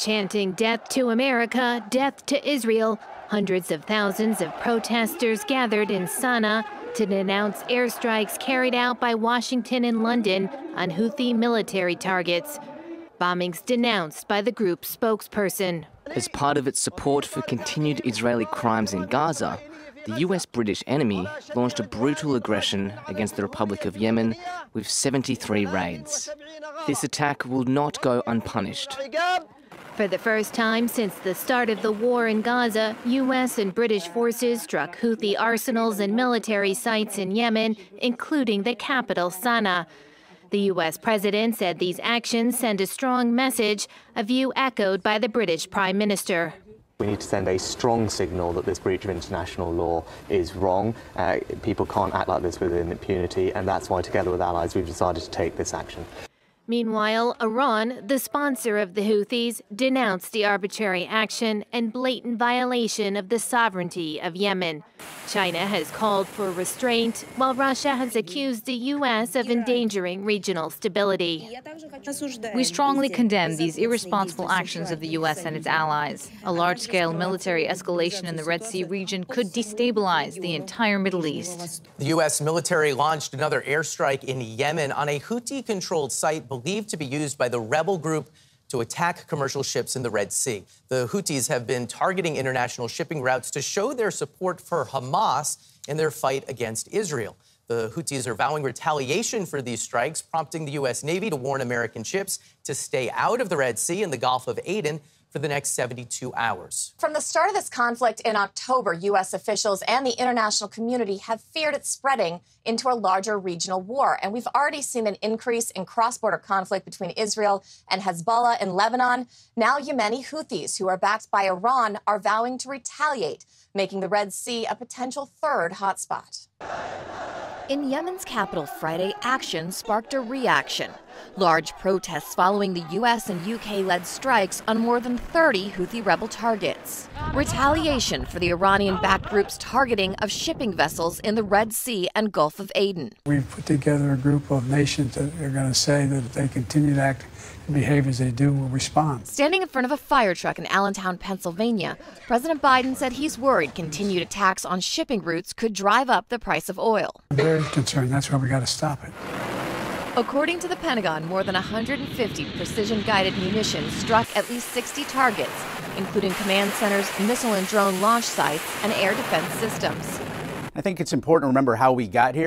chanting "Death to America, Death to Israel," hundreds of thousands of protesters gathered in Sana'a to denounce airstrikes carried out by Washington and London on Houthi military targets. Bombings denounced by the group's spokesperson. As part of its support for continued Israeli crimes in Gaza, the US-British enemy launched a brutal aggression against the Republic of Yemen with 73 raids. This attack will not go unpunished. For the first time since the start of the war in Gaza, U.S. and British forces struck Houthi arsenals and military sites in Yemen, including the capital Sana'a. The U.S. president said these actions send a strong message, a view echoed by the British Prime Minister. We need to send a strong signal that this breach of international law is wrong. People can't act like this with impunity, and that's why, together with allies, we've decided to take this action. Meanwhile, Iran, the sponsor of the Houthis, denounced the arbitrary action and blatant violation of the sovereignty of Yemen. China has called for restraint, while Russia has accused the U.S. of endangering regional stability. We strongly condemn these irresponsible actions of the U.S. and its allies. A large-scale military escalation in the Red Sea region could destabilize the entire Middle East. The U.S. military launched another airstrike in Yemen on a Houthi-controlled site believed to be used by the rebel group to attack commercial ships in the Red Sea. The Houthis have been targeting international shipping routes to show their support for Hamas in their fight against Israel. The Houthis are vowing retaliation for these strikes, prompting the U.S. Navy to warn American ships to stay out of the Red Sea and the Gulf of Aden for the next 72 hours. From the start of this conflict in October, U.S. officials and the international community have feared it spreading into a larger regional war. And we've already seen an increase in cross-border conflict between Israel and Hezbollah in Lebanon. Now Yemeni Houthis, who are backed by Iran, are vowing to retaliate, making the Red Sea a potential third hotspot. In Yemen's capital Friday, action sparked a reaction. Large protests following the U.S. and UK-led strikes on more than 30 Houthi rebel targets. Retaliation for the Iranian-backed group's targeting of shipping vessels in the Red Sea and Gulf of Aden. We've put together a group of nations that are going to say that if they continue to act and behave as they do, we'll respond. Standing in front of a fire truck in Allentown, Pennsylvania, President Biden said he's worried continued attacks on shipping routes could drive up the price of oil. I'm very concerned. That's why we got to stop it. According to the Pentagon, more than 150 precision-guided munitions struck at least 60 targets, including command centers, missile and drone launch sites, and air defense systems. I think it's important to remember how we got here.